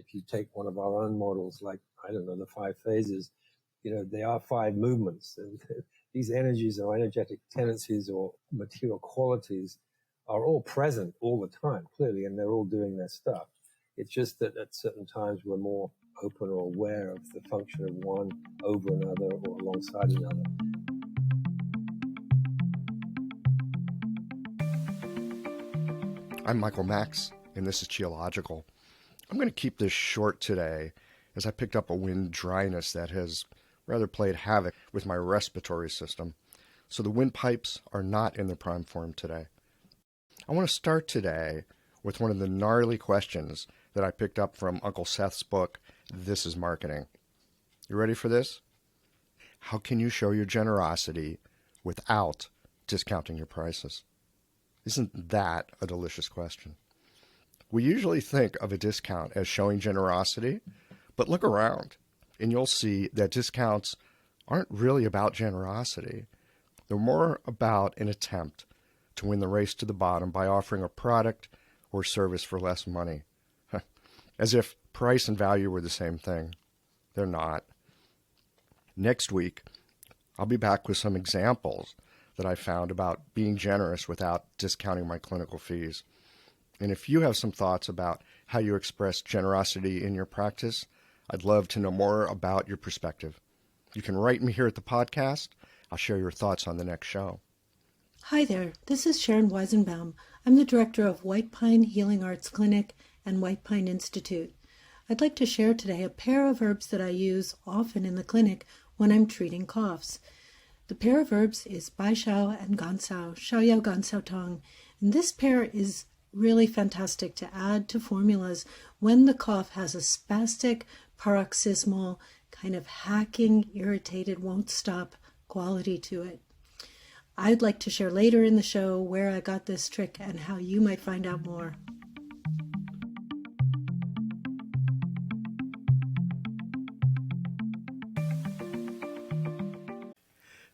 If you take one of our own models, like, I don't know, the 5 phases, they are 5 movements. And these energies or energetic tendencies or material qualities are all present all the time, clearly, and they're all doing their stuff. It's just that at certain times we're more open or aware of the function of one over another or alongside another. I'm Michael Max, and this is Geological. I'm going to keep this short today as I picked up a wind dryness that has rather played havoc with my respiratory system, so the windpipes are not in their prime form today. I want to start today with one of the gnarly questions that I picked up from Uncle Seth's book, This is Marketing. You ready for this? How can you show your generosity without discounting your prices? Isn't that a delicious question? We usually think of a discount as showing generosity, but look around and you'll see that discounts aren't really about generosity. They're more about an attempt to win the race to the bottom by offering a product or service for less money. As if price and value were the same thing. They're not. Next week, I'll be back with some examples that I found about being generous without discounting my clinical fees. And if you have some thoughts about how you express generosity in your practice, I'd love to know more about your perspective. You can write me here at the podcast. I'll share your thoughts on the next show. Hi there, this is Sharon Weisenbaum. I'm the director of White Pine Healing Arts Clinic and White Pine Institute. I'd like to share today a pair of herbs that I use often in the clinic when I'm treating coughs. The pair of herbs is Bai Xiao and Gansao, Xiaoyao Gansao Tong, and this pair is really fantastic to add to formulas when the cough has a spastic, paroxysmal, kind of hacking, irritated, won't stop quality to it. I'd like to share later in the show where I got this trick and how you might find out more.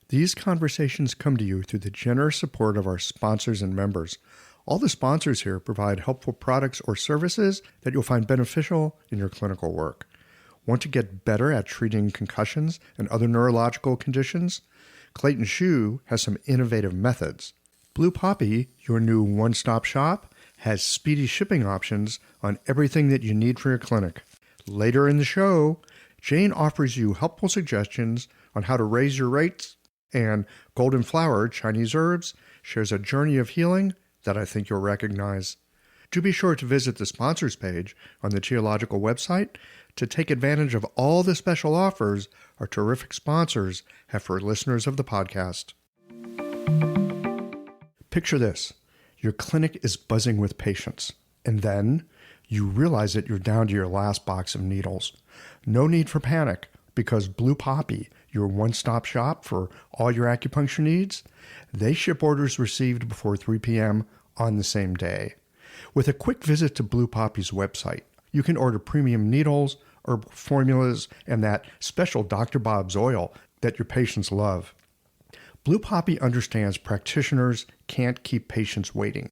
These conversations come to you through the generous support of our sponsors and members. All the sponsors here provide helpful products or services that you'll find beneficial in your clinical work. Want to get better at treating concussions and other neurological conditions? Clayton Shoe has some innovative methods. Blue Poppy, your new one-stop shop, has speedy shipping options on everything that you need for your clinic. Later in the show, Jane offers you helpful suggestions on how to raise your rates, and Golden Flower Chinese Herbs shares a journey of healing that I think you'll recognize. Do be sure to visit the sponsors page on the Geological website to take advantage of all the special offers our terrific sponsors have for listeners of the podcast. Picture this. Your clinic is buzzing with patients, and then you realize that you're down to your last box of needles. No need for panic, because Blue Poppy, your one-stop shop for all your acupuncture needs, they ship orders received before 3 p.m. on the same day. With a quick visit to Blue Poppy's website, you can order premium needles, herbal formulas, and that special Dr. Bob's oil that your patients love. Blue Poppy understands practitioners can't keep patients waiting.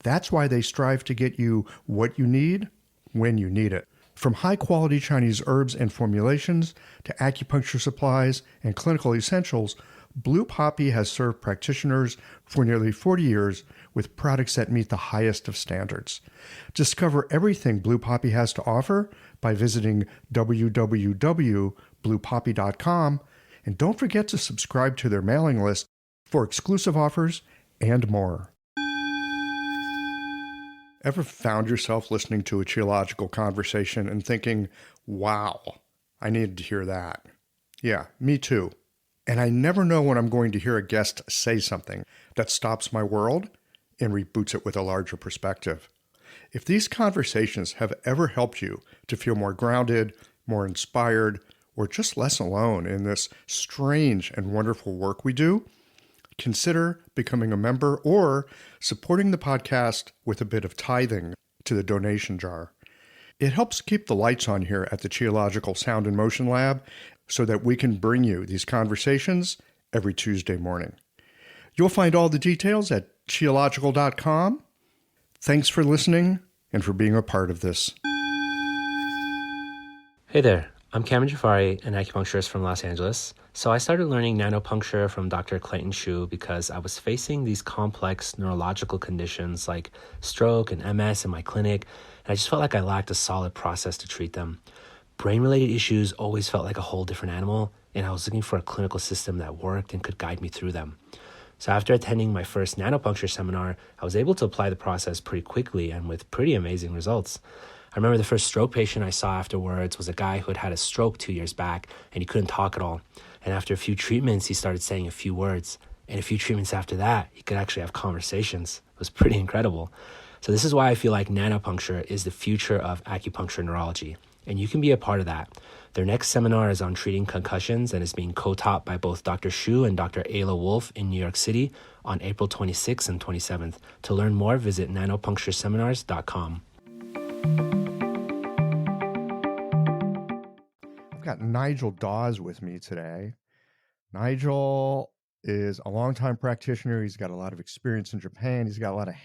That's why they strive to get you what you need when you need it. From high-quality Chinese herbs and formulations to acupuncture supplies and clinical essentials, Blue Poppy has served practitioners for nearly 40 years with products that meet the highest of standards. Discover everything Blue Poppy has to offer by visiting www.bluepoppy.com, and don't forget to subscribe to their mailing list for exclusive offers and more. Ever found yourself listening to a geological conversation and thinking, wow, I needed to hear that? Yeah, me too. And I never know when I'm going to hear a guest say something that stops my world and reboots it with a larger perspective. If these conversations have ever helped you to feel more grounded, more inspired, or just less alone in this strange and wonderful work we do, consider becoming a member or supporting the podcast with a bit of tithing to the donation jar. It helps keep the lights on here at the Geological Sound and Motion Lab so that we can bring you these conversations every Tuesday morning. You'll find all the details at geological.com. Thanks for listening and for being a part of this. Hey there, I'm Cameron Jafari, an acupuncturist from Los Angeles. So I started learning nanopuncture from Dr. Clayton Shu because I was facing these complex neurological conditions like stroke and MS in my clinic, and I just felt like I lacked a solid process to treat them. Brain-related issues always felt like a whole different animal, and I was looking for a clinical system that worked and could guide me through them. So after attending my first nanopuncture seminar, I was able to apply the process pretty quickly and with pretty amazing results. I remember the first stroke patient I saw afterwards was a guy who had had a stroke 2 years back and he couldn't talk at all. And after a few treatments, he started saying a few words. And a few treatments after that, he could actually have conversations. It was pretty incredible. So this is why I feel like nanopuncture is the future of acupuncture neurology. And you can be a part of that. Their next seminar is on treating concussions and is being co-taught by both Dr. Shu and Dr. Ayla Wolf in New York City on April 26th and 27th. To learn more, visit nanopunctureseminars.com. I've got Nigel Dawes with me today. Nigel is a longtime practitioner. He's got a lot of experience in Japan. He's got a lot of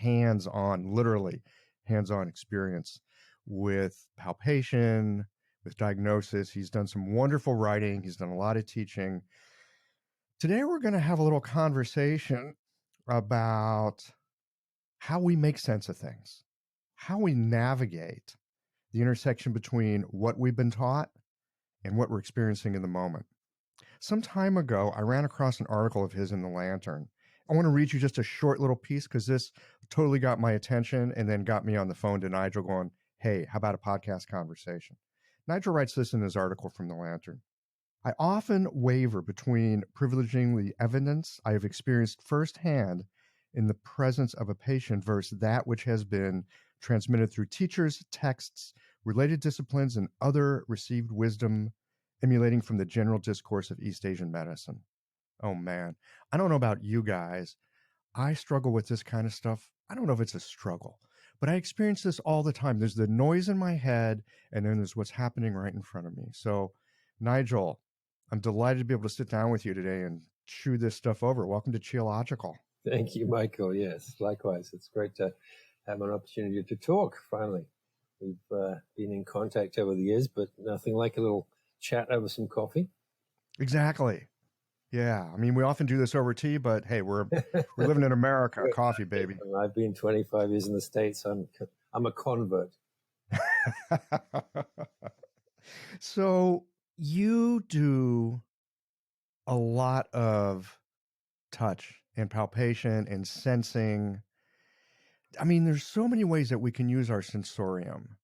literally hands-on experience with palpation, with diagnosis. He's done some wonderful writing. He's done a lot of teaching. Today, we're going to have a little conversation about how we make sense of things, how we navigate the intersection between what we've been taught and what we're experiencing in the moment. Some time ago, I ran across an article of his in the Lantern. I want to read you just a short little piece because this totally got my attention and then got me on the phone to Nigel going, hey, how about a podcast conversation? Nigel writes this in his article from the Lantern. I often waver between privileging the evidence I have experienced firsthand in the presence of a patient versus that which has been transmitted through teachers, texts, related disciplines, and other received wisdom emulating from the general discourse of East Asian medicine. Oh man, I don't know about you guys. I struggle with this kind of stuff. I don't know if it's a struggle, but I experience this all the time. There's the noise in my head, and then there's what's happening right in front of me. So, Nigel, I'm delighted to be able to sit down with you today and chew this stuff over. Welcome to Cheological. Thank you, Michael. Yes, likewise. It's great to have an opportunity to talk finally. We've been in contact over the years, but nothing like a little chat over some coffee. Exactly. Yeah. I mean, we often do this over tea, but hey, we're living in America. Coffee, baby. I've been 25 years in the States. I'm a convert. So you do a lot of touch and palpation and sensing. I mean, there's so many ways that we can use our sensorium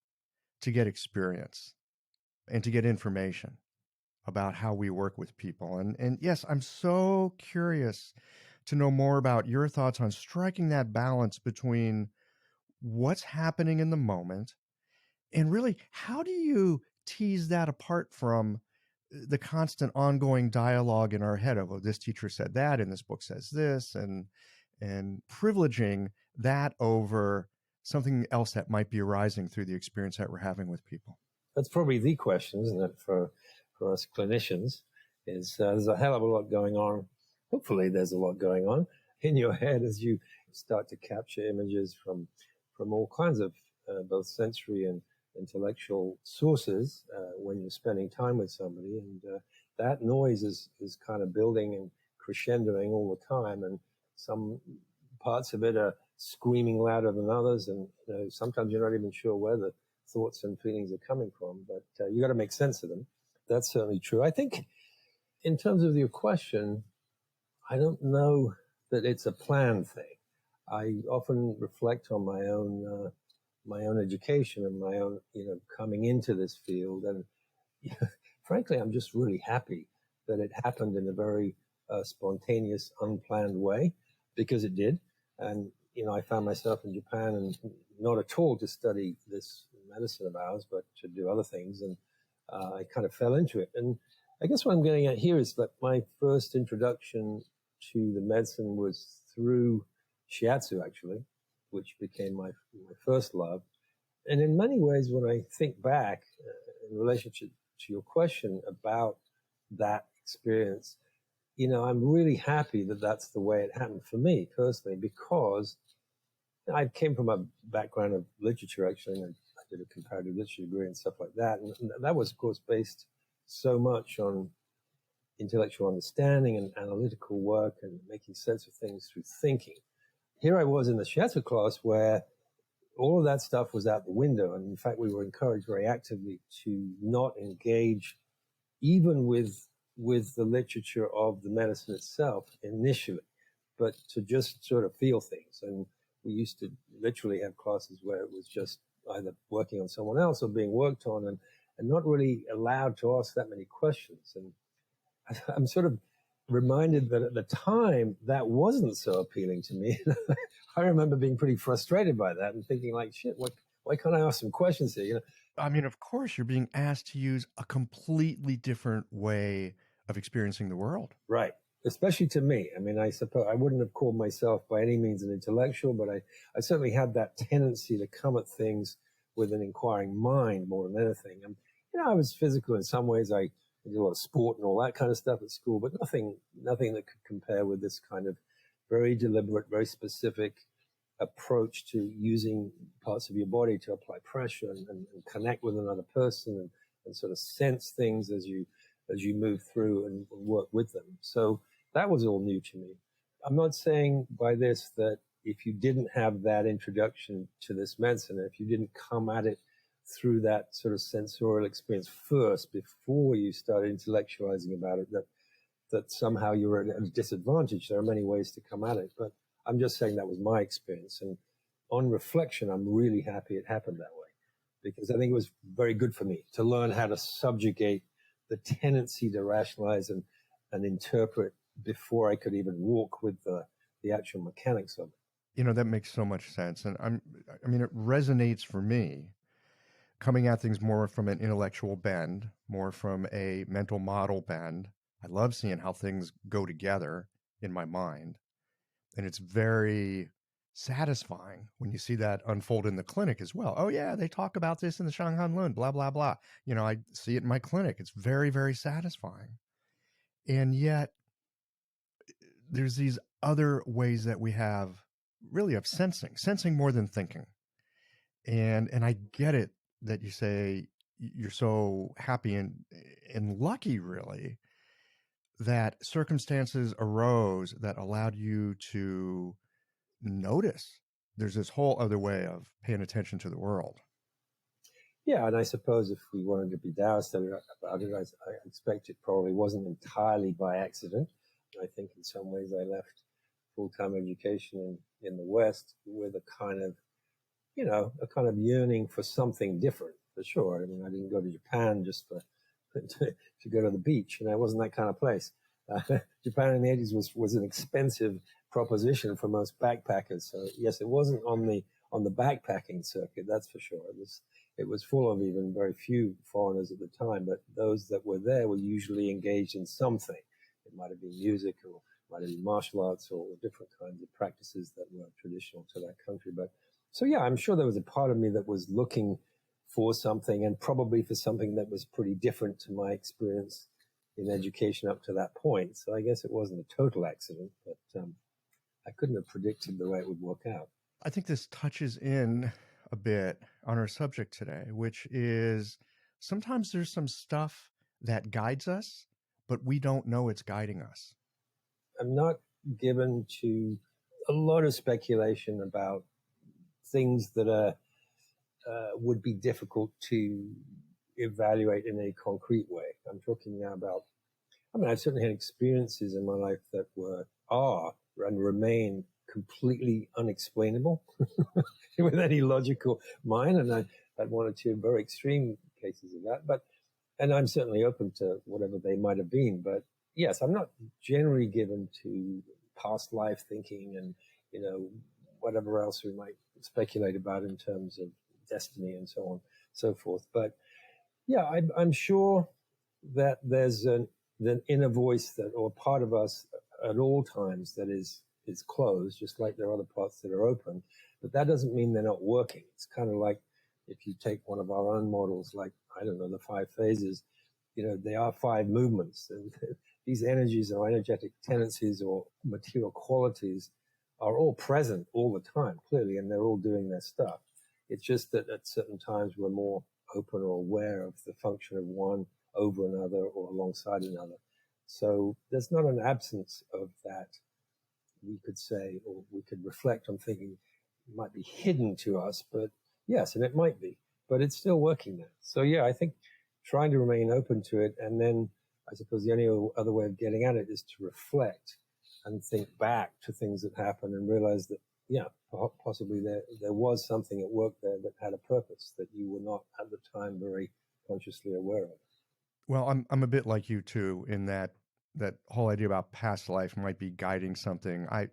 to get experience and to get information about how we work with people. And yes, I'm so curious to know more about your thoughts on striking that balance between what's happening in the moment and really how do you tease that apart from the constant ongoing dialogue in our head of, oh, this teacher said that and this book says this, and privileging that over something else that might be arising through the experience that we're having with people. That's probably the question, isn't it, for us clinicians, is there's a hell of a lot going on. Hopefully there's a lot going on in your head as you start to capture images from all kinds of both sensory and intellectual sources when you're spending time with somebody. And that noise is kind of building and crescendoing all the time. And some parts of it are screaming louder than others. And sometimes you're not even sure where the thoughts and feelings are coming from, but you got to make sense of them. That's certainly true. I think in terms of your question, I don't know that it's a planned thing. I often reflect on my own education and my own, coming into this field. And frankly, I'm just really happy that it happened in a very spontaneous, unplanned way, because it did. And, I found myself in Japan, and not at all to study this medicine of ours, but to do other things. And I kind of fell into it. And I guess what I'm getting at here is that my first introduction to the medicine was through shiatsu, actually, which became my first love. And in many ways, when I think back in relationship to your question about that experience, I'm really happy that that's the way it happened for me personally, because I came from a background of literature, actually, and I did a comparative literature degree and stuff like that. And that was, of course, based so much on intellectual understanding and analytical work and making sense of things through thinking. Here I was in the shiatsu class where all of that stuff was out the window. And in fact, we were encouraged very actively to not engage even with the literature of the medicine itself initially, but to just sort of feel things. And we used to literally have classes where it was just either working on someone else or being worked on, and not really allowed to ask that many questions. And I'm sort of reminded that at the time that wasn't so appealing to me. I remember being pretty frustrated by that and thinking like, shit, why can't I ask some questions here? I mean, of course, you're being asked to use a completely different way of experiencing the world. Right. Especially to me. I mean, I suppose I wouldn't have called myself by any means an intellectual, but I certainly had that tendency to come at things with an inquiring mind more than anything. And, I was physical in some ways. I did a lot of sport and all that kind of stuff at school, but nothing that could compare with this kind of very deliberate, very specific approach to using parts of your body to apply pressure and connect with another person and sort of sense things as you move through and work with them. So that was all new to me. I'm not saying by this that if you didn't have that introduction to this medicine, if you didn't come at it through that sort of sensorial experience first before you started intellectualizing about it, that somehow you were at a disadvantage. There are many ways to come at it, but I'm just saying that was my experience. And on reflection, I'm really happy it happened that way, because I think it was very good for me to learn how to subjugate the tendency to rationalize and interpret before I could even walk with the actual mechanics of it. That makes so much sense. And I mean, it resonates for me, coming at things more from an intellectual bend, more from a mental model bend. I love seeing how things go together in my mind. And it's very satisfying when you see that unfold in the clinic as well. Oh, yeah, they talk about this in the Shanghan Lun, blah, blah, blah. I see it in my clinic. It's very, very satisfying. And yet, there's these other ways that we have really of sensing more than thinking. And I get it that you say you're so happy and lucky, really, that circumstances arose that allowed you to notice there's this whole other way of paying attention to the world. Yeah, and I suppose if we wanted to be Taoist about it, I expect it probably wasn't entirely by accident. I think in some ways I left full-time education in the West with a kind of yearning for something different, for sure. I mean, I didn't go to Japan just to go to the beach, it wasn't that kind of place. Japan in the 80s was an expensive proposition for most backpackers. So yes, it wasn't on the backpacking circuit, that's for sure. It was full of even very few foreigners at the time, but those that were there were usually engaged in something. It might have been music, or might have been martial arts, or different kinds of practices that were traditional to that country. But so yeah, I'm sure there was a part of me that was looking for something, and probably for something that was pretty different to my experience in education up to that point. So I guess it wasn't a total accident, but I couldn't have predicted the way it would work out. I think this touches in a bit on our subject today, which is sometimes there's some stuff that guides us, but we don't know it's guiding us. I'm not given to a lot of speculation about things that would be difficult to evaluate in a concrete way. I'm talking now about, I've certainly had experiences in my life that are and remain completely unexplainable with any logical mind. And I had one or two very extreme cases of that, and I'm certainly open to whatever they might have been. But yes, I'm not generally given to past life thinking and, whatever else we might speculate about in terms of destiny and so on, so forth. But yeah, I'm sure that there's an inner voice or part of us at all times that is closed, just like there are other parts that are open. But that doesn't mean they're not working. It's kind of like if you take one of our own models, like, I don't know, the 5 phases, they are 5 movements. And these energies or energetic tendencies or material qualities are all present all the time, clearly, and they're all doing their stuff. It's just that at certain times we're more open or aware of the function of one over another or alongside another. So there's not an absence of that, we could say, or we could reflect on thinking it might be hidden to us, but yes, and it might be, but it's still working there. So yeah, I think trying to remain open to it, and then I suppose the only other way of getting at it is to reflect and think back to things that happened and realize that, yeah, possibly there was something at work there that had a purpose that you were not at the time very consciously aware of. Well, I'm a bit like you too, in that whole idea about past life might be guiding something. I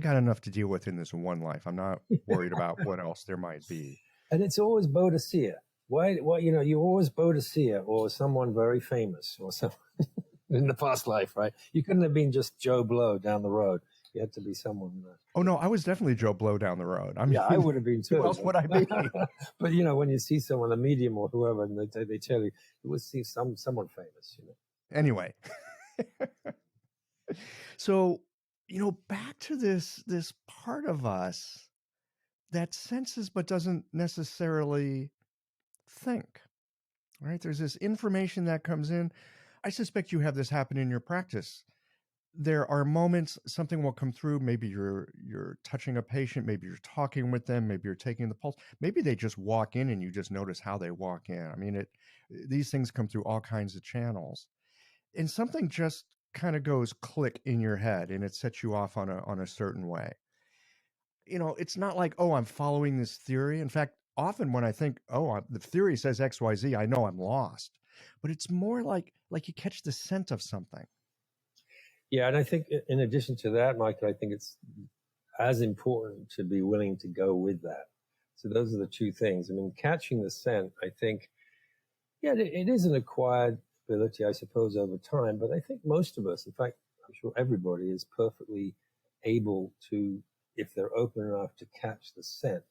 got enough to deal with in this one life. I'm not worried about what else there might be. And it's always Bodhisattva. Why, you're always Bodhisattva or someone very famous or someone in the past life, right? You couldn't have been just Joe Blow down the road. You had to be someone. Oh no, I was definitely Joe Blow down the road. I mean, yeah, I would have been too. Who else would I be? But when you see someone, a medium or whoever, and they tell you, you would see someone famous. Anyway, so back to this part of us that senses but doesn't necessarily think. Right? There's this information that comes in. I suspect you have this happen in your practice. There are moments something will come through. Maybe you're touching a patient. Maybe you're talking with them. Maybe you're taking the pulse. Maybe they just walk in and you just notice how they walk in. I mean, these things come through all kinds of channels, and something just kind of goes click in your head, and it sets you off on a certain way. It's not like, oh, I'm following this theory. In fact, often when I think, oh, the theory says X, Y, Z, I know I'm lost. But it's more like you catch the scent of something. Yeah, and I think in addition to that, Michael, I think it's as important to be willing to go with that. So those are the two things. I mean, catching the scent, I think, yeah, it is an acquired ability, I suppose, over time. But I think most of us, in fact, I'm sure everybody is perfectly able to, if they're open enough to catch the scent.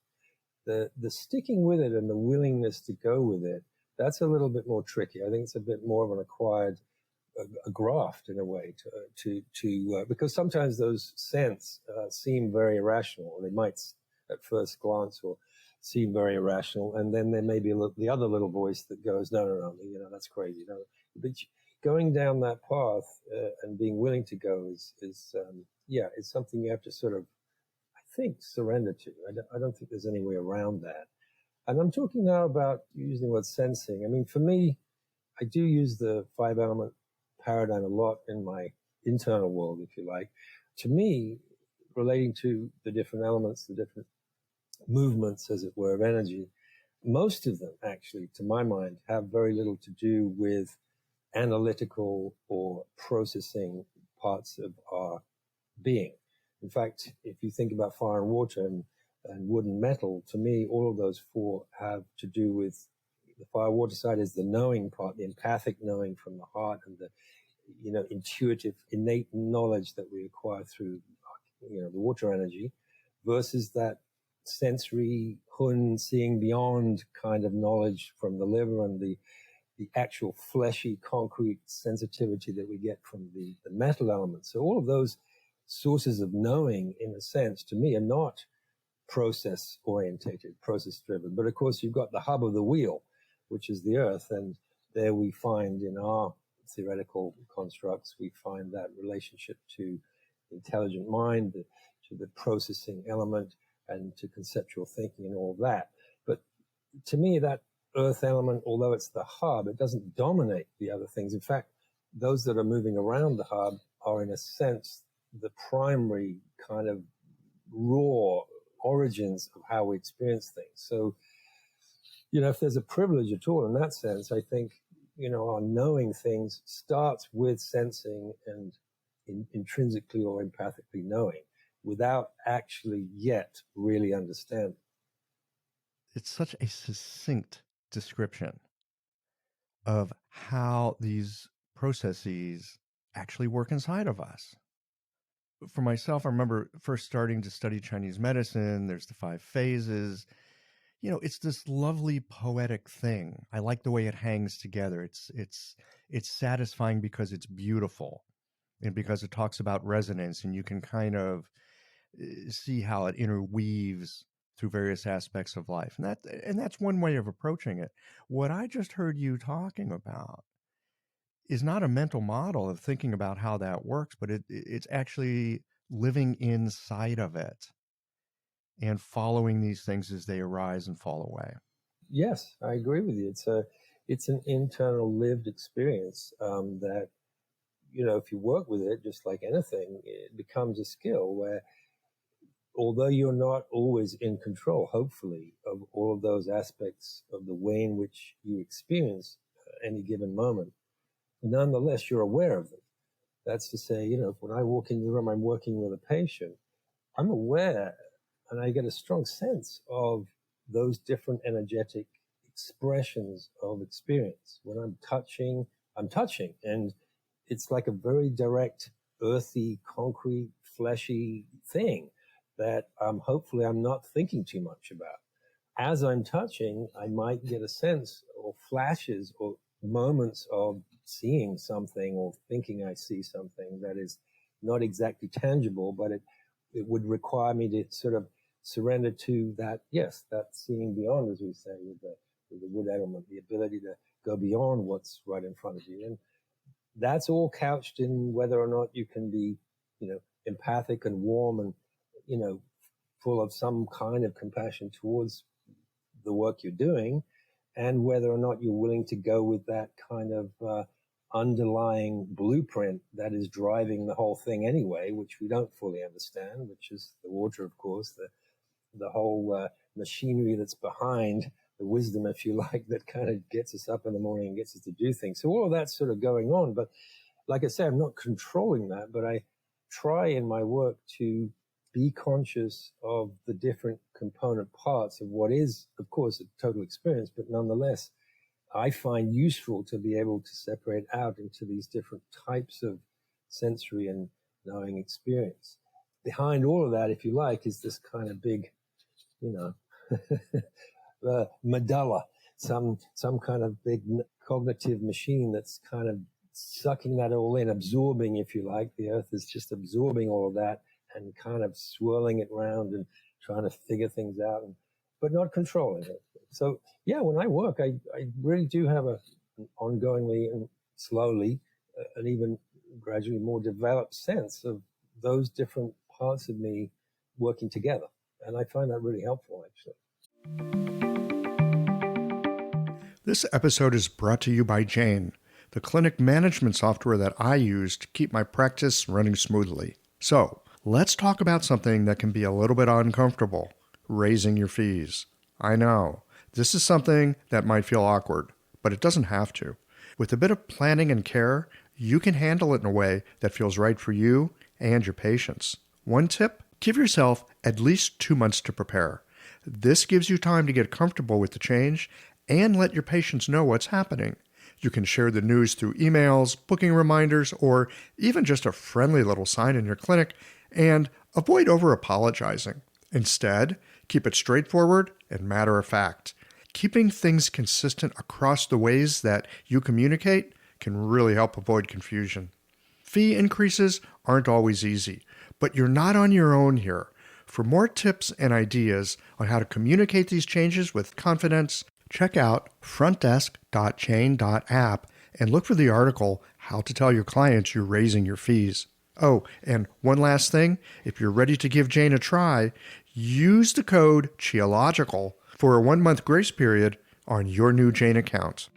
The sticking with it and the willingness to go with it, that's a little bit more tricky. I think it's a bit more of an acquired a graft in a way to because sometimes those scents seem very irrational, or they might at first glance or seem very irrational, and then there may be the other little voice that goes, no, that's crazy. No, but going down that path and being willing to go is something you have to sort of, I think, surrender to. I don't think there's any way around that. And I'm talking now about using the word sensing. I mean, for me, I do use the 5-element paradigm a lot in my internal world, if you like. To me, relating to the different elements, the different movements, as it were, of energy, most of them actually, to my mind, have very little to do with analytical or processing parts of our being. In fact, if you think about fire and water and wood and metal, to me, all of those four have to do with the fire water side is the knowing part, the empathic knowing from the heart, and the intuitive, innate knowledge that we acquire through the water energy, versus that sensory hun, seeing beyond kind of knowledge from the liver, and the actual fleshy, concrete sensitivity that we get from the metal elements. So all of those sources of knowing, in a sense, to me, are not process orientated, process driven. But of course, you've got the hub of the wheel, which is the earth. And there we find in our theoretical constructs, we find that relationship to intelligent mind, to the processing element, and to conceptual thinking and all that. But to me, that earth element, although it's the hub, it doesn't dominate the other things. In fact, those that are moving around the hub are, in a sense, the primary kind of raw origins of how we experience things. So, if there's a privilege at all in that sense, I think, our knowing things starts with sensing and intrinsically or empathically knowing without actually yet really understanding. It's such a succinct description of how these processes actually work inside of us. For myself, I remember first starting to study Chinese medicine. There's the 5 phases. It's this lovely poetic thing. I like the way it hangs together. It's satisfying because it's beautiful, and because it talks about resonance, and you can kind of see how it interweaves through various aspects of life. And that's one way of approaching it. What I just heard you talking about is not a mental model of thinking about how that works, but it's actually living inside of it and following these things as they arise and fall away. Yes, I agree with you. It's an internal lived experience that, if you work with it, just like anything, it becomes a skill where, although you're not always in control, hopefully, of all of those aspects of the way in which you experience any given moment, nonetheless, you're aware of them. That's to say, when I walk into the room, I'm working with a patient, I'm aware and I get a strong sense of those different energetic expressions of experience. When I'm touching. And it's like a very direct, earthy, concrete, fleshy thing that hopefully I'm not thinking too much about. As I'm touching, I might get a sense or flashes or moments of seeing something or thinking I see something that is not exactly tangible, but it would require me to sort of surrender to that, yes, that seeing beyond, as we say, with the wood element, the ability to go beyond what's right in front of you. And that's all couched in whether or not you can be, empathic and warm and, full of some kind of compassion towards the work you're doing, and whether or not you're willing to go with that kind of underlying blueprint that is driving the whole thing anyway, which we don't fully understand, which is the water, of course, the whole machinery that's behind the wisdom, if you like, that kind of gets us up in the morning and gets us to do things. So all of that's sort of going on. But like I say, I'm not controlling that, but I try in my work to be conscious of the different component parts of what is, of course, a total experience, but nonetheless, I find useful to be able to separate out into these different types of sensory and knowing experience. Behind all of that, if you like, is this kind of big, medulla, some kind of big cognitive machine that's kind of sucking that all in, absorbing, if you like. The earth is just absorbing all of that and kind of swirling it around and trying to figure things out, but not controlling it. So, yeah, when I work, I really do have an ongoingly and slowly and even gradually more developed sense of those different parts of me working together. And I find that really helpful, actually. This episode is brought to you by Jane, the clinic management software that I use to keep my practice running smoothly. So, let's talk about something that can be a little bit uncomfortable: raising your fees. I know, this is something that might feel awkward, but it doesn't have to. With a bit of planning and care, you can handle it in a way that feels right for you and your patients. One tip: give yourself at least 2 months to prepare. This gives you time to get comfortable with the change and let your patients know what's happening. You can share the news through emails, booking reminders, or even just a friendly little sign in your clinic, and avoid over-apologizing. Instead, keep it straightforward and matter of fact. Keeping things consistent across the ways that you communicate can really help avoid confusion. Fee increases aren't always easy, but you're not on your own here. For more tips and ideas on how to communicate these changes with confidence, check out frontdesk.chain.app and look for the article, How to Tell Your Clients You're Raising Your Fees. Oh, and one last thing, if you're ready to give Jane a try, use the code CHIOLOGICAL for a 1-month grace period on your new Jane account.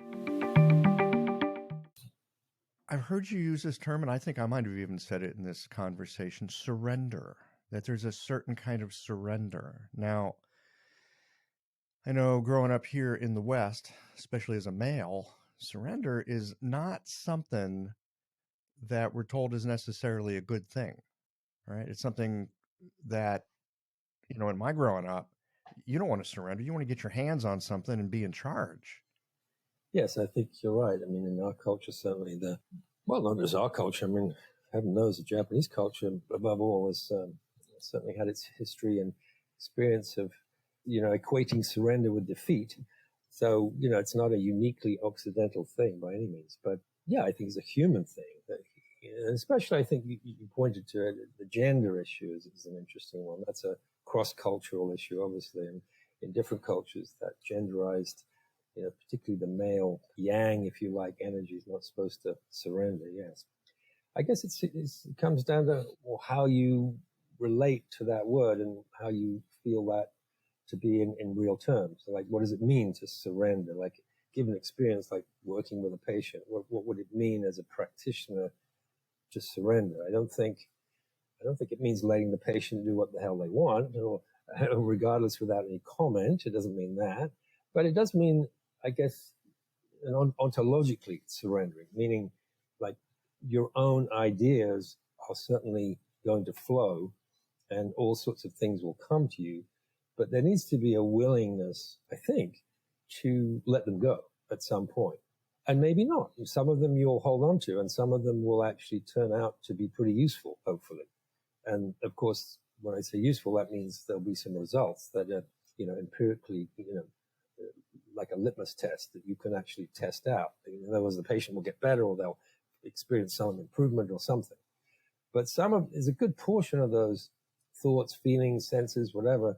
I've heard you use this term, and I think I might have even said it in this conversation, surrender, that there's a certain kind of surrender. Now, I know growing up here in the West, especially as a male, surrender is not something that we're told is necessarily a good thing, right? It's something that, in my growing up, you don't want to surrender. You want to get your hands on something and be in charge. Yes, I think you're right. I mean, in our culture, certainly not just our culture. I mean, heaven knows the Japanese culture, above all, has certainly had its history and experience of, equating surrender with defeat. So, it's not a uniquely Occidental thing by any means. But yeah, I think it's a human thing. Especially, I think you pointed to it, the gender issue is an interesting one. That's a cross-cultural issue, obviously, and in different cultures, that genderized, particularly the male yang, if you like, energy is not supposed to surrender. Yes, I guess it comes down to how you relate to that word and how you feel that to be in real terms. So like, what does it mean to surrender? Like, give an experience like working with a patient. What would it mean as a practitioner to surrender? I don't think it means letting the patient do what the hell they want, or regardless, without any comment. It doesn't mean that, but it does mean, I guess, ontologically surrendering, meaning like your own ideas are certainly going to flow, and all sorts of things will come to you, but there needs to be a willingness, I think, to let them go at some point. And maybe not. Some of them you'll hold on to, and some of them will actually turn out to be pretty useful, hopefully. And of course, when I say useful, that means there'll be some results that are, empirically, like a litmus test that you can actually test out. In other words, the patient will get better, or they'll experience some improvement or something. But there's a good portion of those thoughts, feelings, senses, whatever,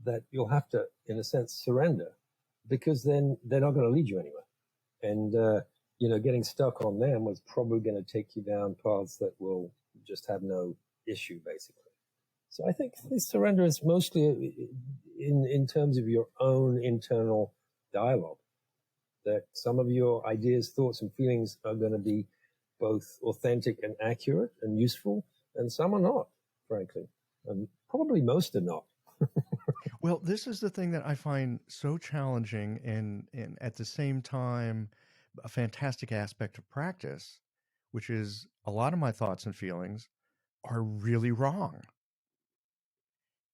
that you'll have to, in a sense, surrender, because then they're not going to lead you anywhere. And, getting stuck on them was probably going to take you down paths that will just have no issue, basically. So I think this surrender is mostly in terms of your own internal dialogue, that some of your ideas, thoughts, and feelings are going to be both authentic and accurate and useful, and some are not, frankly. And probably most are not. Well, this is the thing that I find so challenging and at the same time a fantastic aspect of practice, which is a lot of my thoughts and feelings are really wrong.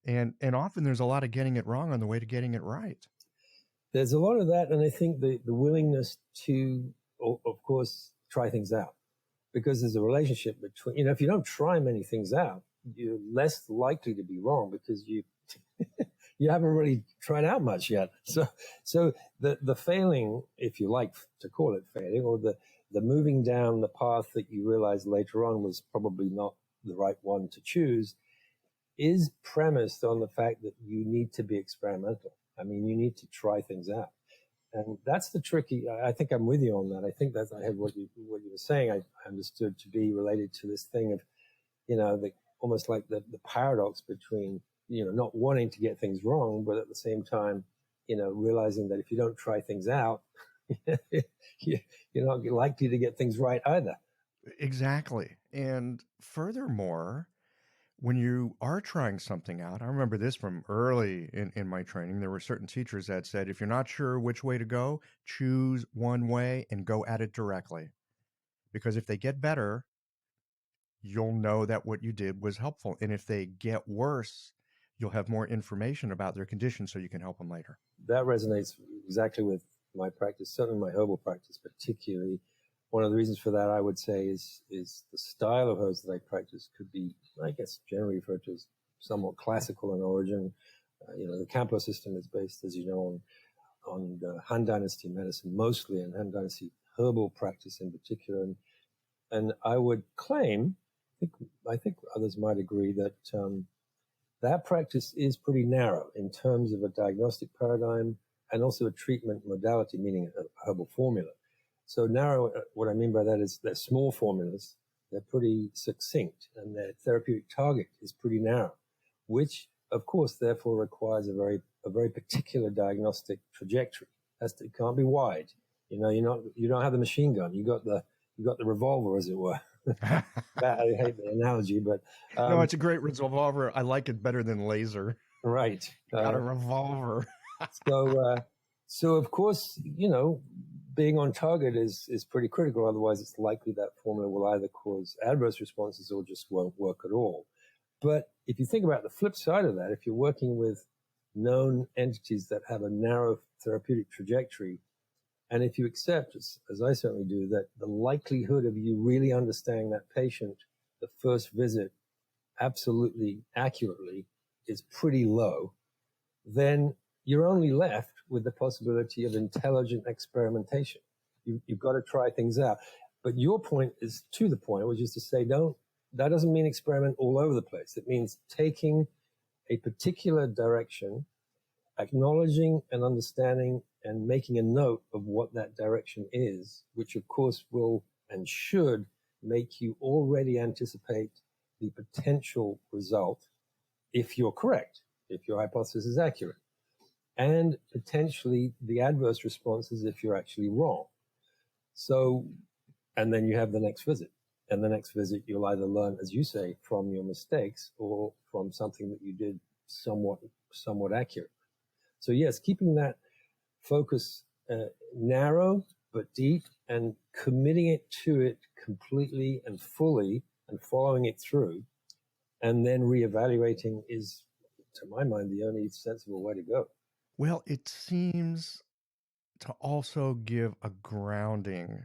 And often there's a lot of getting it wrong on the way to getting it right. There's a lot of that, and I think the willingness to, of course, try things out. Because there's a relationship between, if you don't try many things out, you're less likely to be wrong, because you haven't really tried out much yet. So the failing, if you like to call it failing, or the moving down the path that you realize later on was probably not the right one to choose, is premised on the fact that you need to be experimental. I mean, you need to try things out. And that's the tricky, I think I'm with you on that. I think that I had what you were saying, I understood to be related to this thing of, almost like the paradox between, not wanting to get things wrong, but at the same time, realizing that if you don't try things out, you're not likely to get things right either. Exactly. And furthermore, when you are trying something out, I remember this from early in my training, there were certain teachers that said, if you're not sure which way to go, choose one way and go at it directly. Because if they get better, you'll know that what you did was helpful. And if they get worse, you'll have more information about their condition so you can help them later. That resonates exactly with my practice, certainly my herbal practice particularly. One of the reasons for that, I would say, is the style of herbs that I practice could be, I guess, generally referred to as somewhat classical in origin. The Campo system is based, as you know, on the Han Dynasty medicine mostly, and Han Dynasty herbal practice in particular. And I would claim, I think others might agree, that that practice is pretty narrow in terms of a diagnostic paradigm and also a treatment modality, meaning a herbal formula. So narrow, what I mean by that is they're small formulas, they're pretty succinct, and their therapeutic target is pretty narrow, which of course therefore requires a very particular diagnostic trajectory. It can't be wide. You don't have the machine gun. You got the revolver, as it were. I hate the analogy, but no, it's a great revolver. I like it better than laser. Right. Got a revolver. So of course, being on target is pretty critical. Otherwise, it's likely that formula will either cause adverse responses or just won't work at all. But if you think about the flip side of that, if you're working with known entities that have a narrow therapeutic trajectory, and if you accept, as I certainly do, that the likelihood of you really understanding that patient the first visit absolutely accurately is pretty low, then you're only left with the possibility of intelligent experimentation. You've got to try things out. But your point is to the point, which is to say, that doesn't mean experiment all over the place. It means taking a particular direction, acknowledging and understanding and making a note of what that direction is, which of course will and should make you already anticipate the potential result if you're correct, if your hypothesis is accurate, and potentially the adverse responses if you're actually wrong. So, and then you have the next visit. And the next visit, you'll either learn, as you say, from your mistakes or from something that you did somewhat accurate. So yes, keeping that focus narrow but deep and committing it to it completely and fully and following it through and then reevaluating is, to my mind, the only sensible way to go. Well, it seems to also give a grounding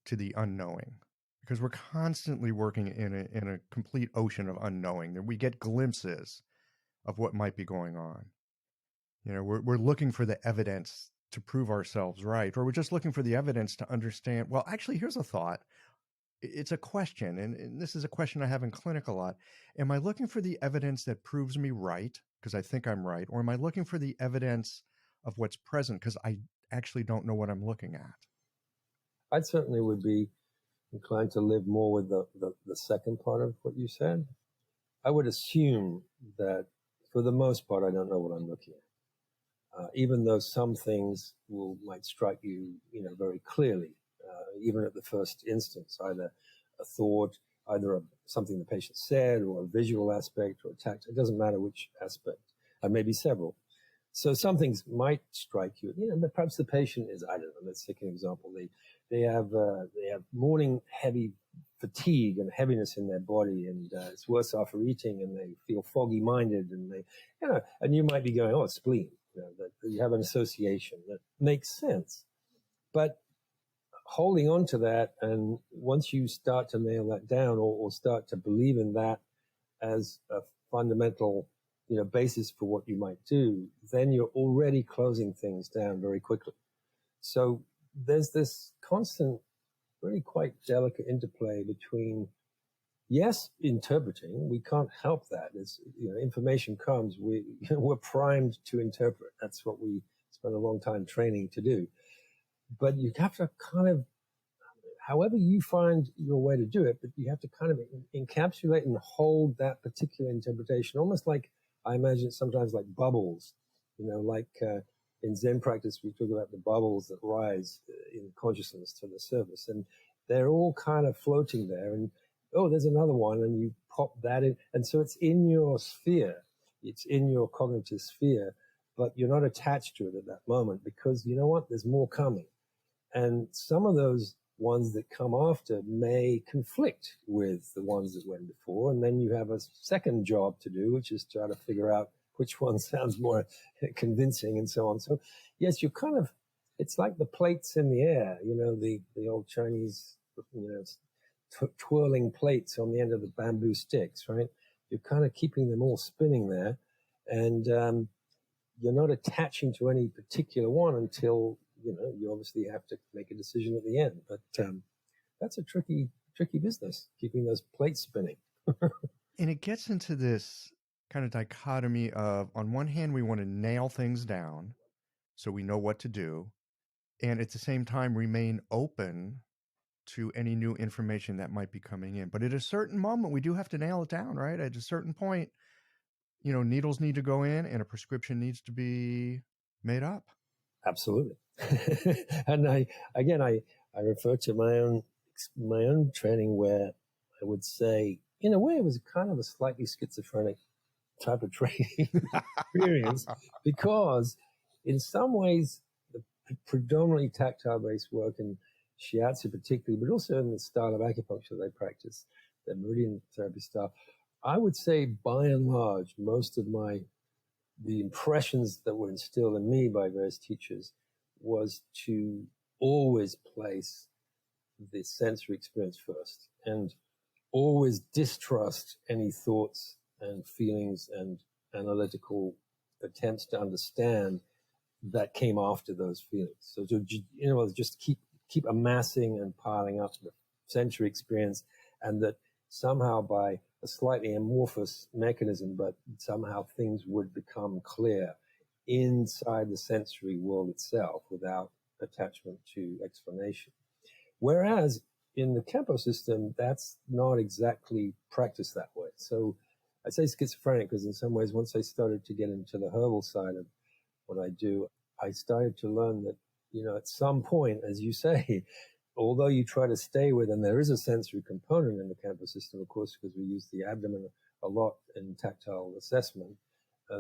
to the unknowing, because we're constantly working in a complete ocean of unknowing, and we get glimpses of what might be going on. You know, we're looking for the evidence to prove ourselves right, or we're just looking for the evidence to understand. Well, actually, here's a thought. It's a question, and this is a question I have in clinic a lot. Am I looking for the evidence that proves me right because I think I'm right, or am I looking for the evidence of what's present because I actually don't know what I'm looking at? I certainly would be inclined to live more with the second part of what you said. I would assume that for the most part, I don't know what I'm looking at. Even though some things might strike you, very clearly, even at the first instance, either a thought, either something the patient said, or a visual aspect, or a tact. It doesn't matter which aspect, maybe several. So some things might strike you. But perhaps the patient is, I don't know. Let's take an example. They have morning heavy fatigue and heaviness in their body, and it's worse after eating, and they feel foggy minded, and and you might be going, oh, it's spleen. That you have an association that makes sense. But holding on to that, and once you start to nail that down or start to believe in that as a fundamental, basis for what you might do, then you're already closing things down very quickly. So there's this constant, really quite delicate interplay between, yes, interpreting. We can't help that. As information comes, we're primed to interpret. That's what we spend a long time training to do. But you have to kind of, however you find your way to do it, but you have to kind of encapsulate and hold that particular interpretation, almost like, I imagine it sometimes like bubbles, in Zen practice, we talk about the bubbles that rise in consciousness to the surface, and they're all kind of floating there. And oh, there's another one, and you pop that in. And so it's in your sphere, it's in your cognitive sphere, but you're not attached to it at that moment because you know what? There's more coming. And some of those ones that come after may conflict with the ones that went before. And then you have a second job to do, which is try to figure out which one sounds more convincing and so on. So yes, you kind of, it's like the plates in the air, the old Chinese, twirling plates on the end of the bamboo sticks, right? You're kind of keeping them all spinning there. And you're not attaching to any particular one until, you obviously have to make a decision at the end. But that's a tricky business, keeping those plates spinning. And it gets into this kind of dichotomy of, on one hand, we want to nail things down so we know what to do, and at the same time remain open to any new information that might be coming in. But at a certain moment, we do have to nail it down, right? At a certain point, needles need to go in and a prescription needs to be made up. Absolutely. And I refer to my own training where I would say, in a way, it was kind of a slightly schizophrenic type of training experience, because in some ways, the predominantly tactile-based work in shiatsu particularly, but also in the style of acupuncture they practice, the meridian therapy style, I would say by and large, most of the impressions that were instilled in me by various teachers was to always place the sensory experience first and always distrust any thoughts and feelings and analytical attempts to understand that came after those feelings. So just keep amassing and piling up the sensory experience, and that somehow by a slightly amorphous mechanism, but somehow things would become clear inside the sensory world itself without attachment to explanation. Whereas in the Campo system, that's not exactly practiced that way. So I say schizophrenic because in some ways, once I started to get into the herbal side of what I do, I started to learn that, at some point, as you say, although you try to stay with, and there is a sensory component in the Campo system, of course, because we use the abdomen a lot in tactile assessment.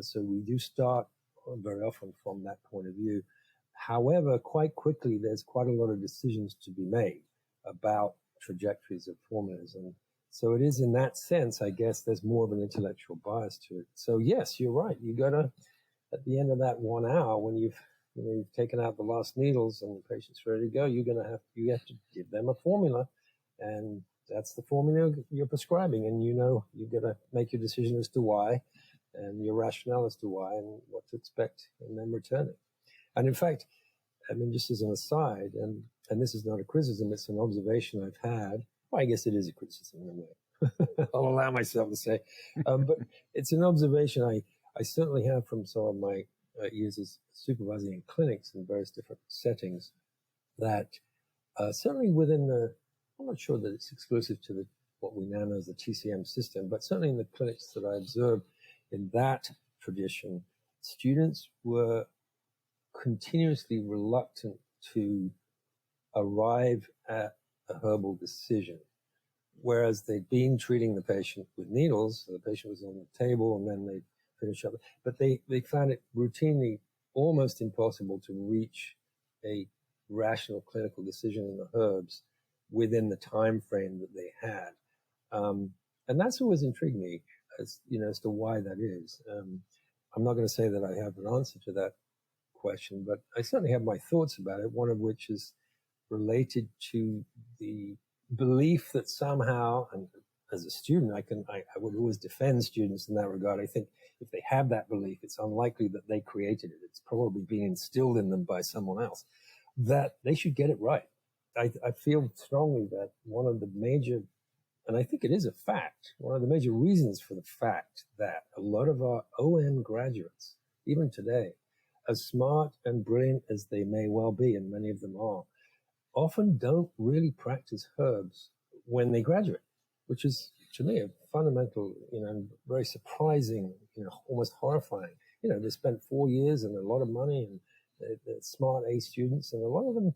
So we do start very often from that point of view. However, quite quickly, there's quite a lot of decisions to be made about trajectories of formulas. And so it is in that sense, I guess, there's more of an intellectual bias to it. So yes, you're right. You got to, at the end of that 1 hour, when you've taken out the last needles and the patient's ready to go, you have to give them a formula, and that's the formula you're prescribing. And you've got to make your decision as to why, and your rationale as to why, and what to expect, and then return it. And in fact, just as an aside, and this is not a criticism, it's an observation I've had. Well, I guess it is a criticism in a way. I'll allow myself to say, but it's an observation I certainly have from some of my years as supervising in clinics in various different settings, that certainly within I'm not sure that it's exclusive to what we now know as the TCM system, but certainly in the clinics that I observed in that tradition, students were continuously reluctant to arrive at a herbal decision, whereas they'd been treating the patient with needles, so the patient was on the table, and then they finish up. But they found it routinely almost impossible to reach a rational clinical decision in the herbs within the time frame that they had. And that's always intrigued me as to why that is. I'm not going to say that I have an answer to that question, but I certainly have my thoughts about it, one of which is related to the belief that somehow, and as a student, I would always defend students in that regard. I think if they have that belief, it's unlikely that they created it. It's probably being instilled in them by someone else, that they should get it right. I feel strongly that one of the major, and I think it is a fact, one of the major reasons for the fact that a lot of our OM graduates, even today, as smart and brilliant as they may well be, and many of them are, often don't really practice herbs when they graduate, which is, to me, a fundamental, and very surprising, almost horrifying. They spent 4 years and a lot of money, and they're smart A students, and a lot of them,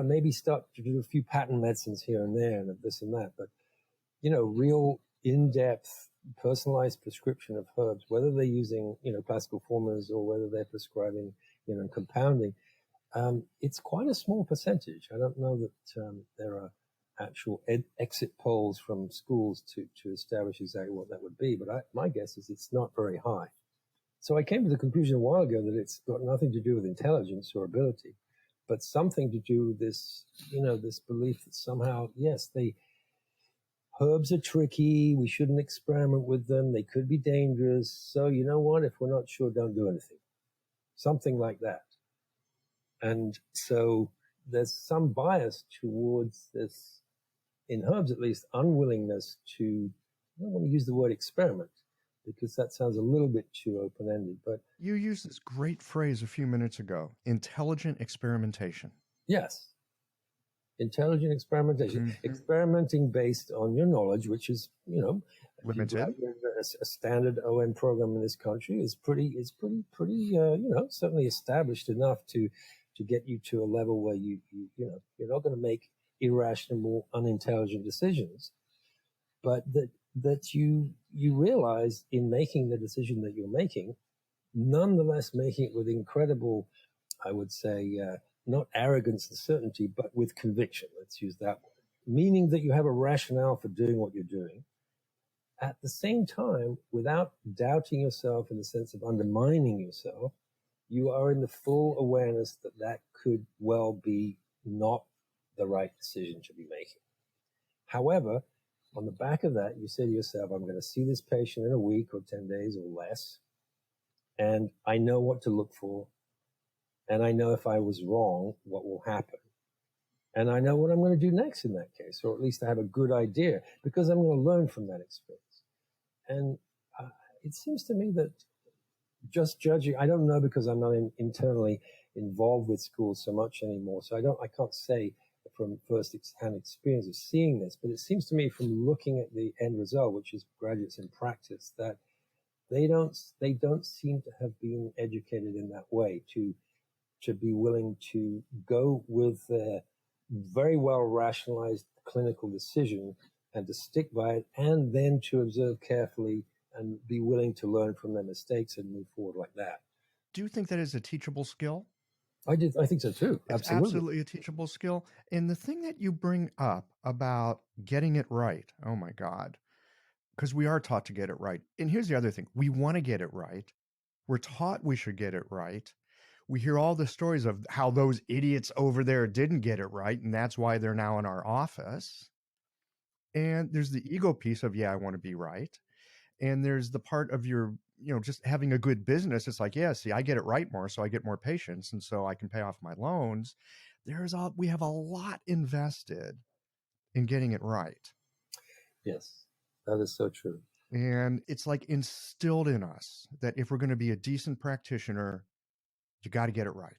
maybe start to do a few patent medicines here and there and this and that, but, real in-depth, personalized prescription of herbs, whether they're using, classical formulas or whether they're prescribing, compounding, it's quite a small percentage. I don't know that there are actual exit polls from schools to establish exactly what that would be, but my guess is it's not very high. So I came to the conclusion a while ago that it's got nothing to do with intelligence or ability, but something to do with this, this belief that somehow, yes, herbs are tricky. We shouldn't experiment with them. They could be dangerous. So you know what? If we're not sure, don't do anything. Something like that. And so there's some bias towards this, in herbs at least, unwillingness to, I don't want to use the word experiment, because that sounds a little bit too open-ended. But you used this great phrase a few minutes ago, intelligent experimentation. Yes. Intelligent experimentation, experimenting based on your knowledge, which is, limited. A standard OM program in this country is pretty, certainly established enough to get you to a level where you're not going to make irrational, unintelligent decisions, but that you realize in making the decision that you're making, nonetheless making it with incredible, I would say, not arrogance and certainty, but with conviction. Let's use that word. Meaning that you have a rationale for doing what you're doing. At the same time, without doubting yourself in the sense of undermining yourself, you are in the full awareness that could well be not the right decision to be making. However, on the back of that, you say to yourself, I'm going to see this patient in a week or 10 days or less, and I know what to look for. And I know if I was wrong, what will happen. And I know what I'm going to do next in that case, or at least I have a good idea, because I'm going to learn from that experience. And it seems to me that just judging, I don't know because I'm not internally involved with schools so much anymore. So I can't say from first-hand experience of seeing this, but it seems to me from looking at the end result, which is graduates in practice, that they don't seem to have been educated in that way to be willing to go with their very well rationalized clinical decision and to stick by it, and then to observe carefully and be willing to learn from their mistakes and move forward like that. Do you think that is a teachable skill? I think so too. It's absolutely a teachable skill. And the thing that you bring up about getting it right, oh my God, because we are taught to get it right. And here's the other thing. We want to get it right. We're taught we should get it right. We hear all the stories of how those idiots over there didn't get it right, and that's why they're now in our office. And there's the ego piece of, yeah, I want to be right. And there's the part of your, just having a good business. It's like, yeah, see, I get it right more, so I get more patients, and so I can pay off my loans. We have a lot invested in getting it right. Yes, that is so true. And it's like instilled in us that if we're going to be a decent practitioner, you got to get it right.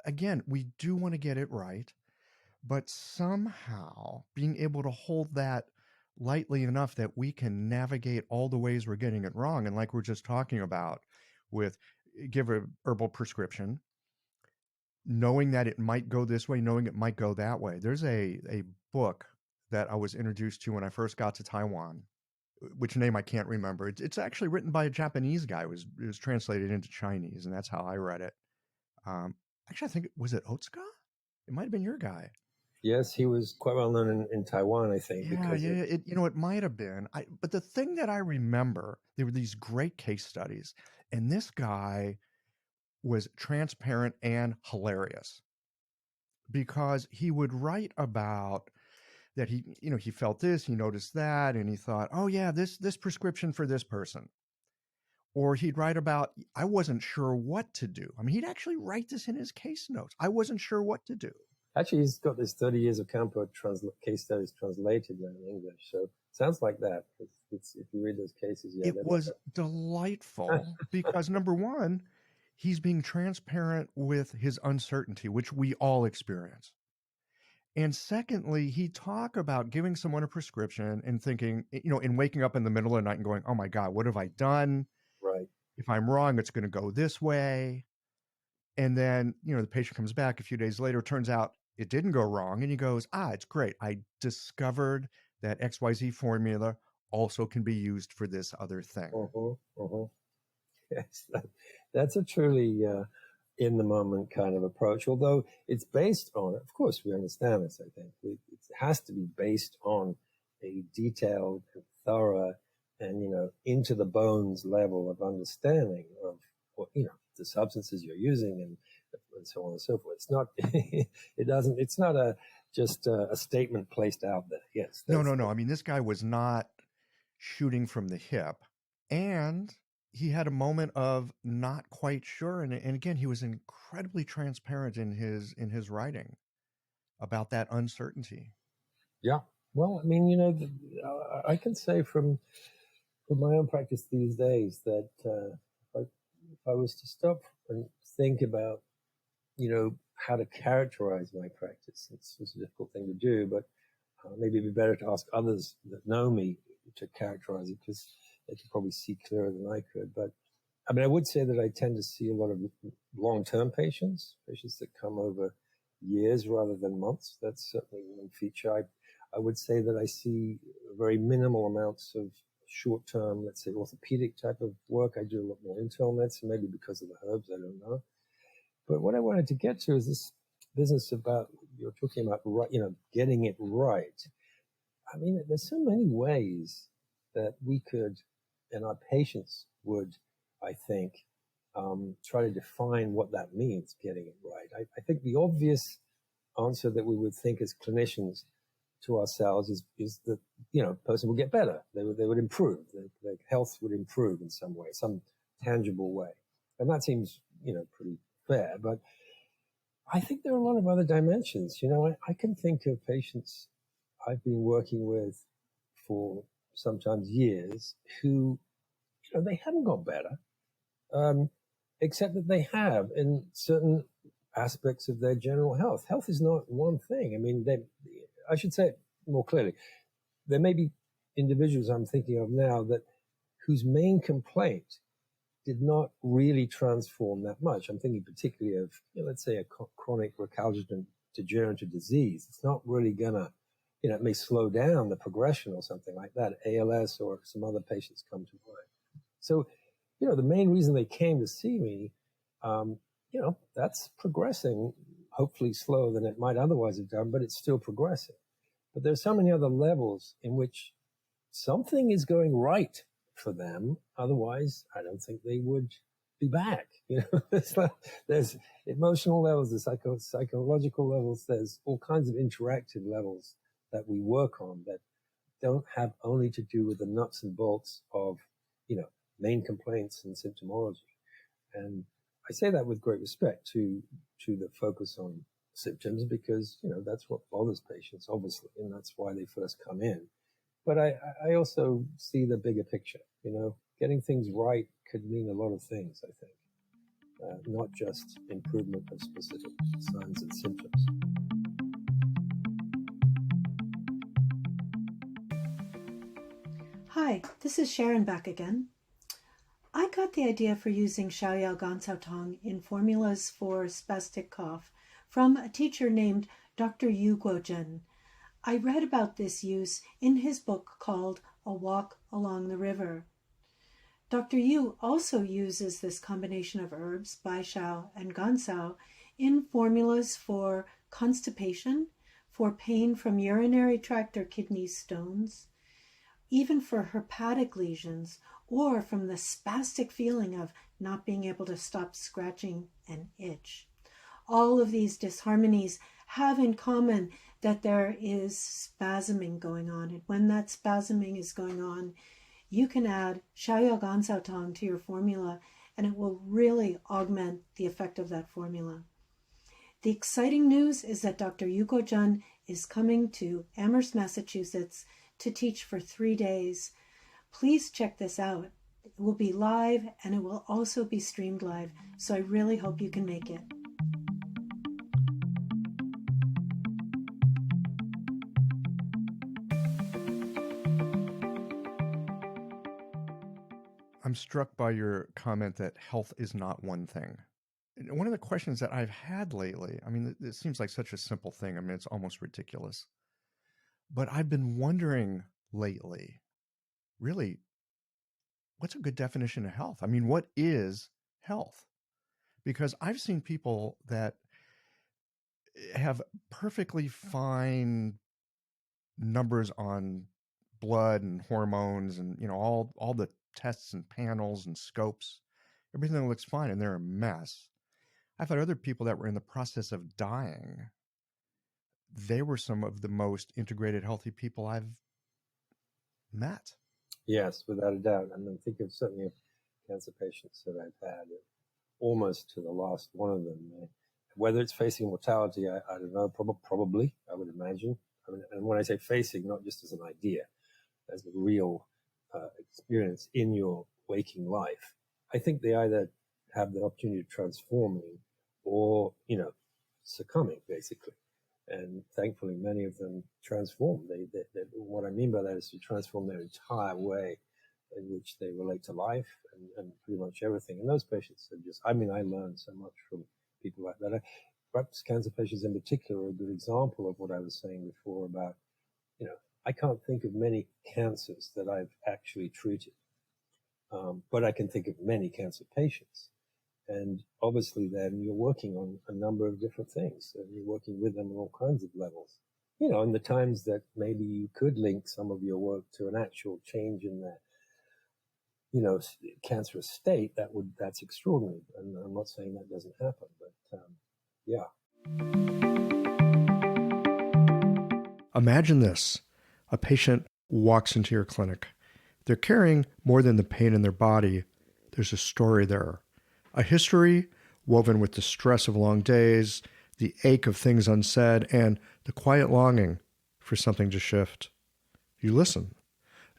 Again, we do want to get it right, but somehow being able to hold that lightly enough that we can navigate all the ways we're getting it wrong. And like we're just talking about with give a herbal prescription, knowing that it might go this way, knowing it might go that way. There's a book that I was introduced to when I first got to Taiwan, which name I can't remember. It's actually written by a Japanese guy. It was translated into Chinese, and that's how I read it. Actually, I think, was it Otsuka? It might have been your guy. Yes, he was quite well known in Taiwan, I think. It might have been. But the thing that I remember, there were these great case studies, and this guy was transparent and hilarious because he would write about that he felt this, he noticed that, and he thought, oh yeah, this prescription for this person. Or he'd write about, I wasn't sure what to do. I mean, he'd actually write this in his case notes. I wasn't sure what to do. Actually, he's got this 30 years of Campo case studies translated in English. So sounds like that. It's if you read those cases, yeah. It was delightful because number one, he's being transparent with his uncertainty, which we all experience. And secondly, he talked about giving someone a prescription and thinking, and waking up in the middle of the night and going, oh my God, what have I done? Right. If I'm wrong, it's going to go this way. And then, the patient comes back a few days later, turns out it didn't go wrong. And he goes, it's great. I discovered that XYZ formula also can be used for this other thing. Yes, that's a truly in the moment kind of approach, although it's based on, of course, we understand this, I think. It has to be based on a detailed, thorough, and, into the bones level of understanding of what, the substances you're using and so on and so forth. It's not, it's not just a statement placed out there. Yes. No. I mean, this guy was not shooting from the hip, and he had a moment of not quite sure. And again, he was incredibly transparent in his writing about that uncertainty. Yeah. Well, I mean, I can say from my own practice these days that if I was to stop and think about, how to characterize my practice, it's a difficult thing to do, but maybe it'd be better to ask others that know me to characterize it because they could probably see clearer than I could. But I mean, I would say that I tend to see a lot of long-term patients that come over years rather than months. That's certainly one feature. I would say that I see very minimal amounts of short-term, let's say, orthopedic type of work. I do a lot more internal medicine, maybe because of the herbs, I don't know. But what I wanted to get to is this business about, you're talking about, getting it right. I mean, there's so many ways that we could, and our patients would, I think, try to define what that means, getting it right. I think the obvious answer that we would think as clinicians to ourselves is that, a person will get better. They would improve. Their health would improve in some way, some tangible way. And that seems, pretty fair. But I think there are a lot of other dimensions. I can think of patients I've been working with for sometimes years, who, they haven't got better, except that they have in certain aspects of their general health. Health is not one thing. I mean, I should say it more clearly. There may be individuals I'm thinking of now whose main complaint did not really transform that much. I'm thinking particularly of, let's say, a chronic recalcitrant degenerative disease. It's not really gonna, it may slow down the progression or something like that. ALS or some other patients come to mind. So, the main reason they came to see me, that's progressing, hopefully slower than it might otherwise have done, but it's still progressing. But there's so many other levels in which something is going right for them. Otherwise, I don't think they would be back. There's emotional levels, there's psychological levels, there's all kinds of interactive levels that we work on that don't have only to do with the nuts and bolts of, main complaints and symptomology. And I say that with great respect to the focus on symptoms, because, that's what bothers patients, obviously, and that's why they first come in. But I also see the bigger picture. Getting things right could mean a lot of things, I think, not just improvement of specific signs and symptoms. Hi, this is Sharon back again. I got the idea for using Xiaoyao Gancao Tong in formulas for spastic cough from a teacher named Dr. Yu Guozhen. I read about this use in his book called A Walk Along the River. Dr. Yu also uses this combination of herbs, Baishao and Gancao, in formulas for constipation, for pain from urinary tract or kidney stones, even for hepatic lesions, or from the spastic feeling of not being able to stop scratching an itch. All of these disharmonies have in common that there is spasming going on. And when that spasming is going on, you can add Xiaoyao Gancao Tong to your formula, and it will really augment the effect of that formula. The exciting news is that Dr. Yu Guozhen is coming to Amherst, Massachusetts to teach for 3 days. Please check this out. It will be live, and it will also be streamed live, so I really hope you can make it. I'm struck by your comment that health is not one thing. One of the questions that I've had lately, I mean, it seems like such a simple thing. I mean, it's almost ridiculous. But I've been wondering lately, really, what's a good definition of health? I mean, what is health? Because I've seen people that have perfectly fine numbers on blood and hormones and, all the tests and panels and scopes. Everything looks fine, and they're a mess. I've had other people that were in the process of dying. They were some of the most integrated, healthy people I've met. Yes, without a doubt. And I'm thinking certainly of cancer patients that I've had, almost to the last one of them. Whether it's facing mortality, I don't know, probably, I would imagine. I mean, and when I say facing, not just as an idea, as a real experience in your waking life, I think they either have the opportunity of transforming or, succumbing, basically. And thankfully, many of them transform. What I mean by that is to transform their entire way in which they relate to life and pretty much everything. And those patients are I learned so much from people like that. Perhaps cancer patients in particular are a good example of what I was saying before about, I can't think of many cancers that I've actually treated, but I can think of many cancer patients. And obviously then you're working on a number of different things, and you're working with them on all kinds of levels. And the times that maybe you could link some of your work to an actual change in their, cancerous state, that's extraordinary. And I'm not saying that doesn't happen, but yeah. Imagine this. A patient walks into your clinic. They're carrying more than the pain in their body. There's a story there. A history woven with the stress of long days, the ache of things unsaid, and the quiet longing for something to shift. You listen.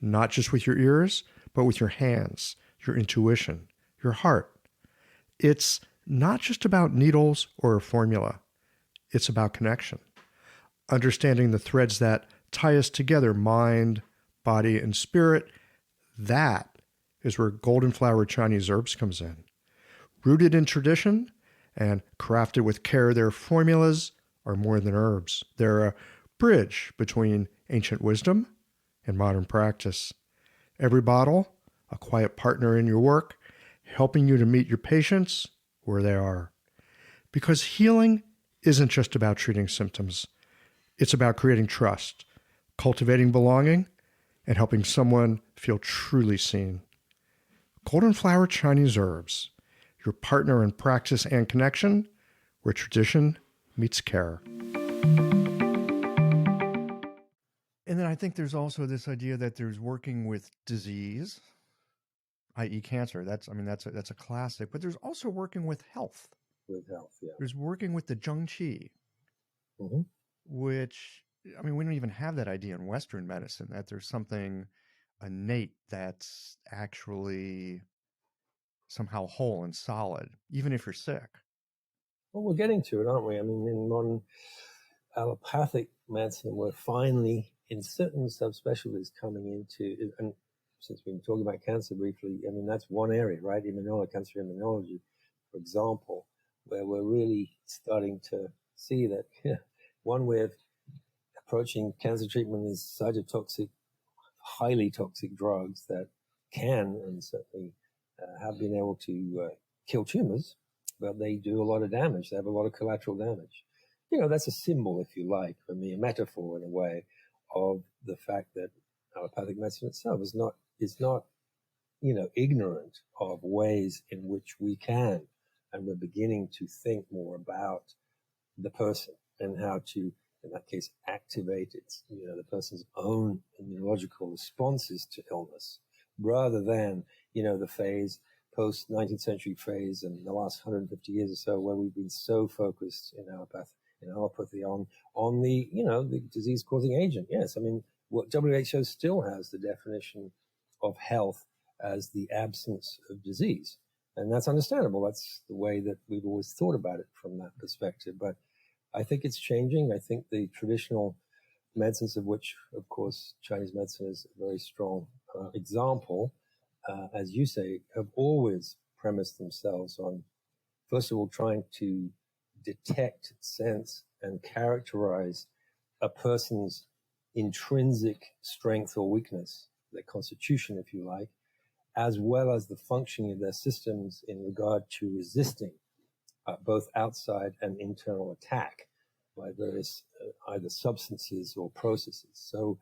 not just with your ears, but with your hands, your intuition, your heart. It's not just about needles or a formula. It's about connection, understanding the threads that tie us together, mind, body, and spirit. That is where golden flower Chinese herbs comes in. Rooted in tradition and crafted with care, their formulas are more than herbs. They're a bridge between ancient wisdom and modern practice. Every bottle, a quiet partner in your work, helping you to meet your patients where they are. Because healing isn't just about treating symptoms. It's about creating trust, cultivating belonging, and helping someone feel truly seen. Golden Flower Chinese Herbs, your partner in practice and connection, where tradition meets care. And then I think there's also this idea that there's working with disease, i.e. cancer. That's a classic. But there's also working with health. With health, yeah. There's working with the zheng qi, Mm-hmm. which, we don't even have that idea in Western medicine, that there's something innate that's actually somehow whole and solid, even if you're sick. Well, we're getting to it, aren't we? I mean, in modern allopathic medicine, we're finally, in certain subspecialties, coming into, and since we've been talking about cancer briefly, I mean, that's one area, right? Cancer immunology, for example, where we're really starting to see that one way of approaching cancer treatment is cytotoxic, highly toxic drugs that can and certainly have been able to kill tumors, but they do a lot of damage. They have a lot of collateral damage. That's a symbol, if you like, for me, a metaphor in a way of the fact that allopathic medicine itself is not ignorant of ways in which we can, and we're beginning to think more about the person and how to, in that case, activate the person's own immunological responses to illness, rather than, the phase, post-19th century phase and the last 150 years or so, where we've been so focused in allopathy on the, the disease-causing agent. Yes, I mean, what WHO still has the definition of health as the absence of disease. And that's understandable. That's the way that we've always thought about it from that perspective. But I think it's changing. I think the traditional medicines, of which, of course, Chinese medicine is a very strong example, as you say, have always premised themselves on, first of all, trying to detect, sense, and characterize a person's intrinsic strength or weakness, their constitution, if you like, as well as the functioning of their systems in regard to resisting both outside and internal attack by various either substances or processes. So,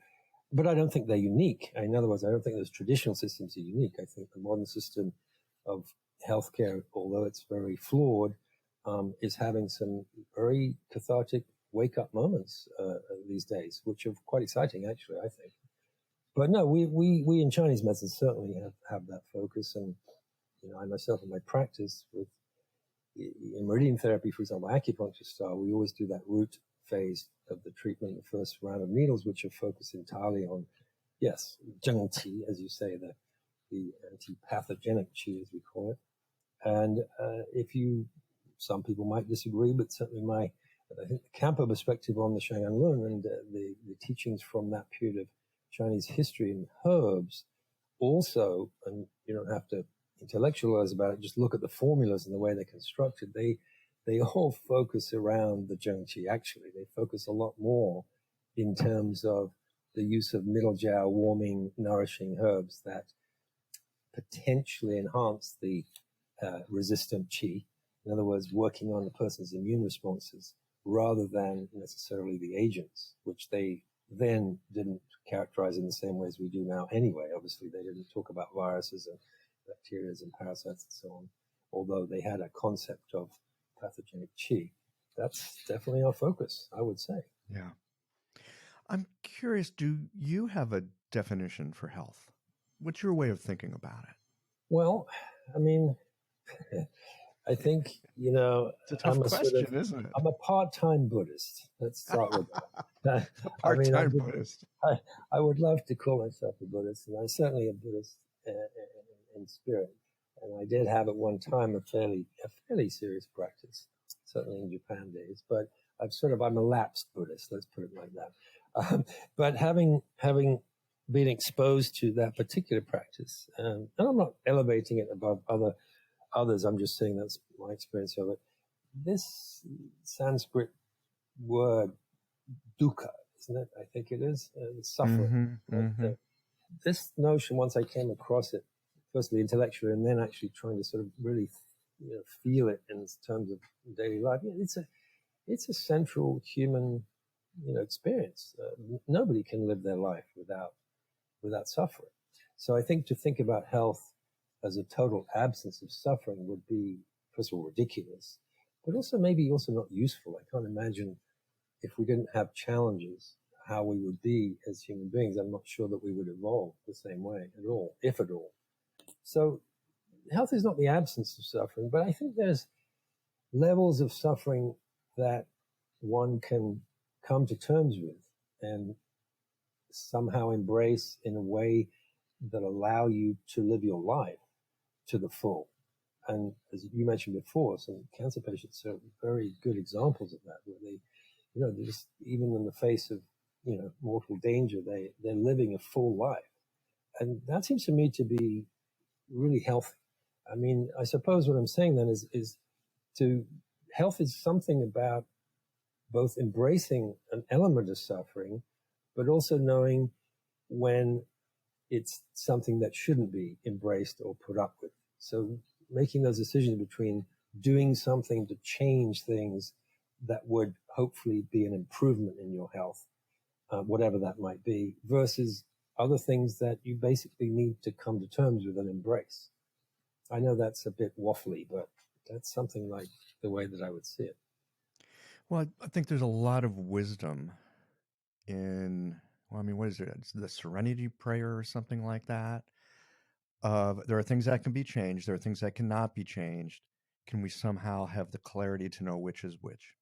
but I don't think they're unique. In other words, I don't think those traditional systems are unique. I think the modern system of healthcare, although it's very flawed, is having some very cathartic wake-up moments these days, which are quite exciting, actually, I think. But no, we in Chinese medicine certainly have that focus. And, I myself in my practice in meridian therapy, for example, acupuncture style, we always do that root phase of the treatment, the first round of needles, which are focused entirely on, yes, zheng qi, as you say, the anti-pathogenic qi, as we call it. And some people might disagree, but certainly I think the Campo perspective on the Shangan Lun and the teachings from that period of Chinese history and herbs also, and you don't have to intellectualize about it, just look at the formulas and the way they're constructed. They all focus around the zheng qi, actually. They focus a lot more in terms of the use of middle jiao, warming, nourishing herbs that potentially enhance the resistant qi. In other words, working on the person's immune responses rather than necessarily the agents, which they then didn't characterize in the same way as we do now anyway. Obviously, they didn't talk about viruses and bacteria and parasites and so on, although they had a concept of pathogenic qi. That's definitely our focus, I would say. Yeah. I'm curious, do you have a definition for health? What's your way of thinking about it? Well, I mean, I think, It's a tough question, isn't it? I'm a part-time Buddhist. Let's start with that. A I mean, part-time Buddhist. I would love to call myself a Buddhist, and I'm certainly a Buddhist in spirit. And I did have at one time a fairly serious practice, certainly in Japan days. But I'm a lapsed Buddhist. Let's put it like that. But having been exposed to that particular practice, and I'm not elevating it above others. I'm just saying that's my experience of it. This Sanskrit word dukkha, isn't it? I think it is suffering. This notion, once I came across it, firstly intellectually, and then actually trying to sort of really, feel it in terms of daily life. It's a central human, experience. Nobody can live their life without suffering. So I think to think about health as a total absence of suffering would be, first of all, ridiculous, but also maybe also not useful. I can't imagine if we didn't have challenges, how we would be as human beings. I'm not sure that we would evolve the same way at all, if at all. So health is not the absence of suffering, but I think there's levels of suffering that one can come to terms with and somehow embrace in a way that allow you to live your life to the full. And as you mentioned before, some cancer patients are very good examples of that, where they just, even in the face of, mortal danger, they're living a full life. And that seems to me to be really healthy. I mean, I suppose what I'm saying then is health is something about both embracing an element of suffering, but also knowing when it's something that shouldn't be embraced or put up with. So making those decisions between doing something to change things that would hopefully be an improvement in your health, whatever that might be, versus other things that you basically need to come to terms with and embrace. I know that's a bit waffly, but that's something like the way that I would see it. Well, I think there's a lot of wisdom in, what is it? It's the Serenity Prayer or something like that. There are things that can be changed. There are things that cannot be changed. Can we somehow have the clarity to know which is which?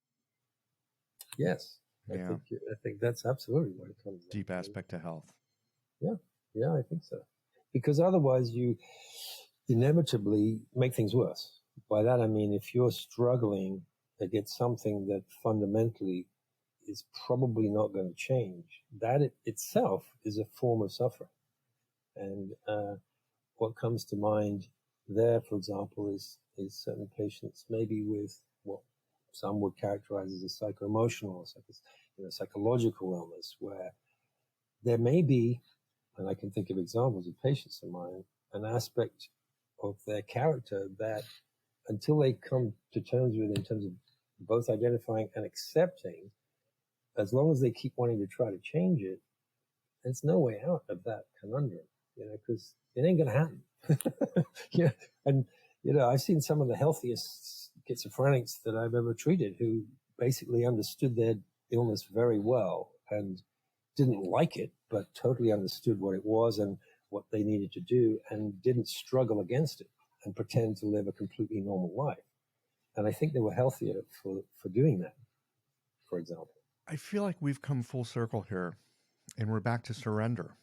Yes, Yeah. I think that's absolutely what it comes down to. Deep aspect to health. Yeah, I think so. Because otherwise you inevitably make things worse. By that I mean, if you're struggling against something that fundamentally is probably not going to change, that itself is a form of suffering. And what comes to mind there, for example, is certain patients maybe with what some would characterize as a psycho-emotional or psychological illness, where there may be, and I can think of examples of patients of mine, an aspect of their character that until they come to terms with, in terms of both identifying and accepting, as long as they keep wanting to try to change it, there's no way out of that conundrum, because it ain't going to happen. And, I've seen some of the healthiest schizophrenics that I've ever treated who basically understood their illness very well and didn't like it, but totally understood what it was and what they needed to do and didn't struggle against it and pretend to live a completely normal life. And I think they were healthier for doing that, for example. I feel like we've come full circle here and we're back to surrender.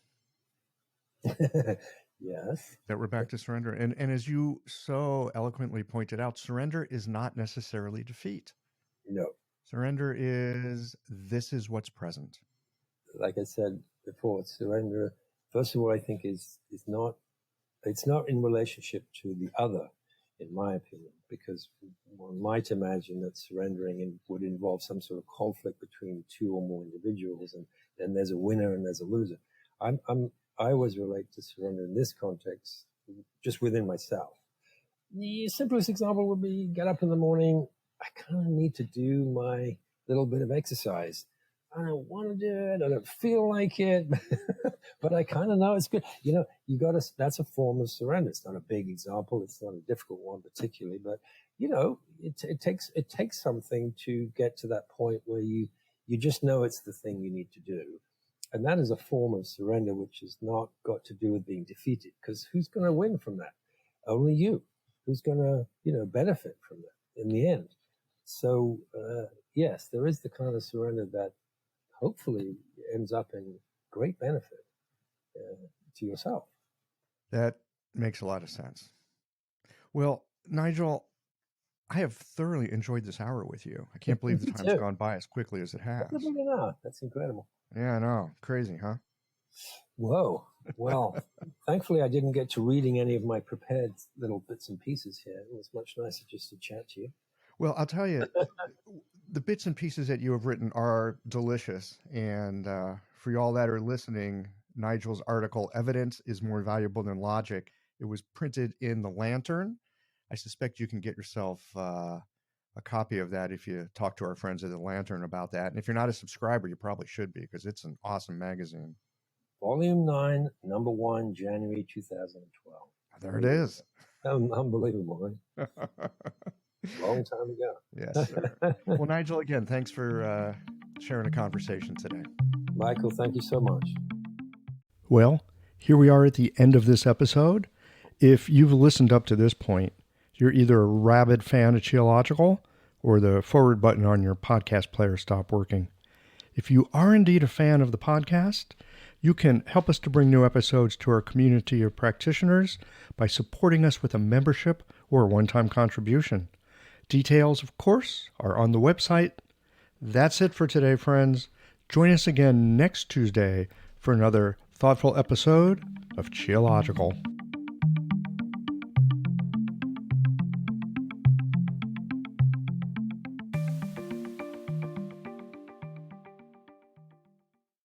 Yes. That we're back to surrender. And as you so eloquently pointed out, surrender is not necessarily defeat. No. Surrender is, this is what's present. Like I said before, surrender, first of all, I think it's not in relationship to the other, in my opinion, because one might imagine that surrendering would involve some sort of conflict between two or more individuals, and then there's a winner and there's a loser. I always relate to surrender in this context just within myself. The simplest example would be get up in the morning. I kind of need to do my little bit of exercise. I don't want to do it. I don't feel like it, but I kind of know it's good. That's a form of surrender. It's not a big example. It's not a difficult one particularly, but it takes something to get to that point where you just know it's the thing you need to do. And that is a form of surrender, which has not got to do with being defeated, because who's going to win from that? Only you. who's going to, benefit from that in the end. So, yes, there is the kind of surrender that hopefully ends up in great benefit to yourself. That makes a lot of sense. Well, Nigel, I have thoroughly enjoyed this hour with you. I can't believe the time's gone by as quickly as it has. That's incredible. Yeah, I know. Crazy, huh? Whoa. Well, thankfully I didn't get to reading any of my prepared little bits and pieces here. It was much nicer just to chat to you. Well, I'll tell you, the bits and pieces that you have written are delicious. And for y'all that are listening, Nigel's article, Evidence is More Valuable Than Logic, it was printed in the Lantern. I suspect you can get yourself a copy of that if you talk to our friends at the Lantern about that. And if you're not a subscriber, you probably should be, because it's an awesome magazine. Volume 9, number 1, January 2012. There it is. Unbelievable, right? Long time ago. Yes, sir. Well, Nigel, again, thanks for sharing a conversation today. Michael, thank you so much. Well, here we are at the end of this episode. If you've listened up to this point, you're either a rabid fan of Qiological or the forward button on your podcast player stopped working. If you are indeed a fan of the podcast, you can help us to bring new episodes to our community of practitioners by supporting us with a membership or a one-time contribution. Details, of course, are on the website. That's it for today, friends. Join us again next Tuesday for another thoughtful episode of Qiological.